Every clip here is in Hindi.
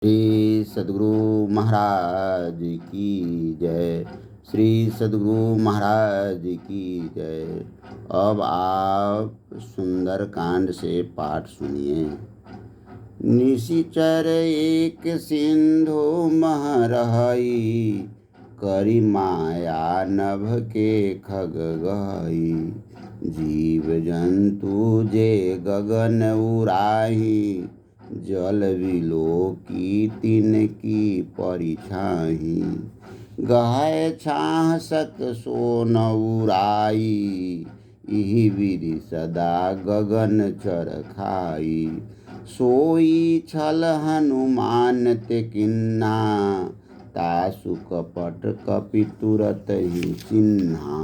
श्री सद्गुरु महाराज की जय। श्री सद्गुरु महाराज की जय। अब आप सुंदर कांड से पाठ सुनिए। निशिचर एक सिंधु महरहई, करी माया नभ के खग गहई। जीव जंतु जे गगन उड़ाही, जल विलो की तिनकी परिछाही। गहय छाह सक सो न उड़ाई, इहि विधि सदा गगन चर खाई। सोई छल हनुमान ते किन्हा, तासु कपट कपि तुरत ही चिन्हा।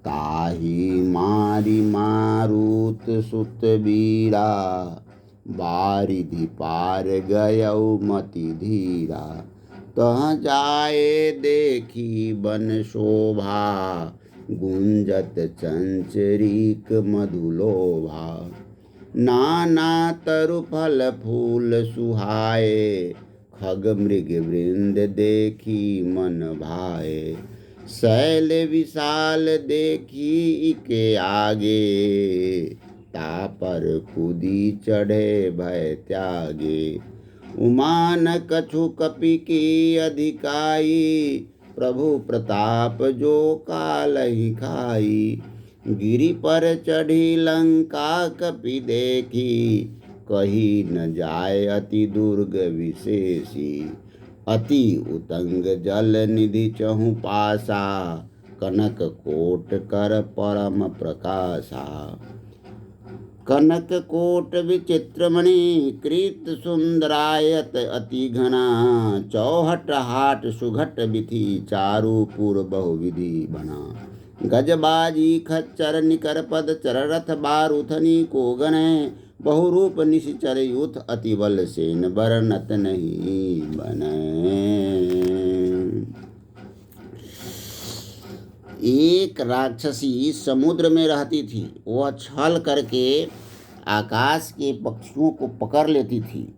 ताहि मारी मारुत सुत बीरा, बारिधि पार गयौ मति धीरा। तह जाए देखी बन शोभा, गुंजत चंचरीक मधुलोभा। नाना तरु फल फूल सुहाए, खग मृग वृंद देखी मन भाए। शैल विशाल देखी इके आगे, तापर कूदी चढ़े भय त्यागे। उमान कछु कपि की अधिकाई, प्रभु प्रताप जो कालहि खाई। गिरि पर चढ़ी लंका कपि देखी, कही न जाय अति दुर्ग विशेषी। अति उतंग जल निधि चहु पासा, कनक कोट कर परम प्रकाशा। कनक कोट विचित्रमणि कृत सुंदरायत अति घना। चौहट हाट सुघट बिथि, चारु पुर बहुविधि बना। गजबाजी खच्चर निकर पद चर रथ बारूथनी को गणे। बहुरूप निशिचर युथ अति बल सेन बरनत नहीं बने। एक राक्षसी समुद्र में रहती थी। वह छल करके आकाश के पक्षियों को पकड़ लेती थी।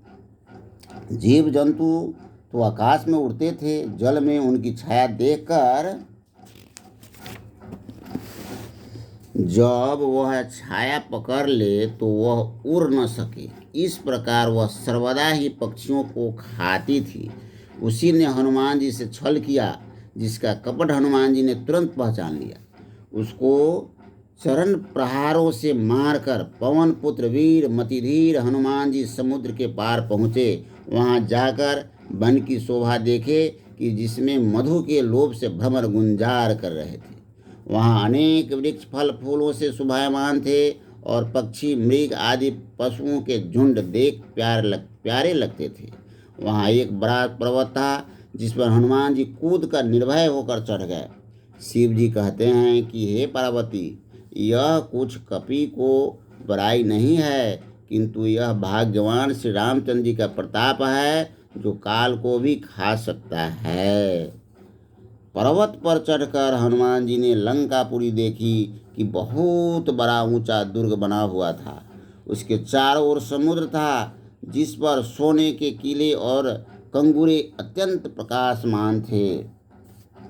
जीव जंतु तो आकाश में उड़ते थे, जल में उनकी छाया देखकर जब वह छाया पकड़ ले तो वह उड़ न सके। इस प्रकार वह सर्वदा ही पक्षियों को खाती थी। उसी ने हनुमान जी से छल किया, जिसका कपट हनुमान जी ने तुरंत पहचान लिया। उसको चरण प्रहारों से मारकर पवन पुत्र वीर मतिधीर हनुमान जी समुद्र के पार पहुँचे। वहाँ जाकर वन की शोभा देखे कि जिसमें मधु के लोभ से भ्रमर गुंजार कर रहे थे। वहाँ अनेक वृक्ष फल फूलों से शोभायमान थे और पक्षी मृग आदि पशुओं के झुंड देख प्यारे लगते थे। वहाँ एक बड़ा पर्वत था, जिस पर हनुमान जी कूद कर निर्भय होकर चढ़ गए। शिव जी कहते हैं कि हे पार्वती, यह कुछ कपि को बड़ाई नहीं है, किंतु यह भाग्यवान श्री रामचंद्र जी का प्रताप है, जो काल को भी खा सकता है। पर्वत पर चढ़कर हनुमान जी ने लंकापुरी देखी कि बहुत बड़ा ऊंचा दुर्ग बना हुआ था। उसके चारों ओर समुद्र था, जिस पर सोने के किले और कंगूरे अत्यंत प्रकाशमान थे।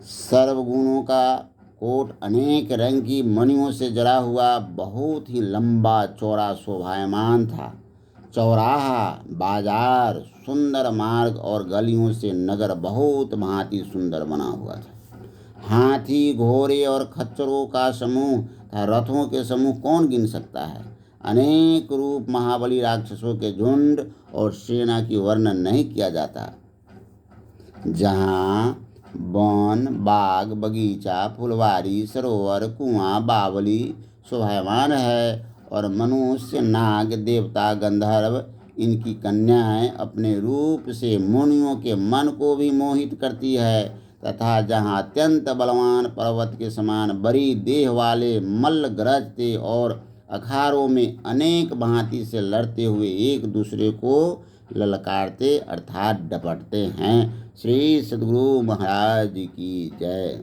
सर्वगुणों का कोट अनेक रंग की मणियों से जड़ा हुआ बहुत ही लंबा चौड़ा शोभायमान था। चौराहा, बाजार, सुंदर मार्ग और गलियों से नगर बहुत भांति सुंदर बना हुआ था। हाथी, घोड़े और खच्चरों का समूह तथा रथों के समूह कौन गिन सकता है। अनेक रूप महाबली राक्षसों के झुंड और सेना की वर्णन नहीं किया जाता। जहाँ वन, बाग, बगीचा, फुलवारी, सरोवर, कुआं, बावली शोभायमान है और मनुष्य, नाग, देवता, गंधर्व इनकी कन्याएं अपने रूप से मुनियों के मन को भी मोहित करती है, तथा जहाँ अत्यंत बलवान पर्वत के समान बड़ी देह वाले मल्ल गरजते और अखाड़ों में अनेक भांति से लड़ते हुए एक दूसरे को ललकारते अर्थात डपटते हैं। श्री सद्गुरु महाराज की जय।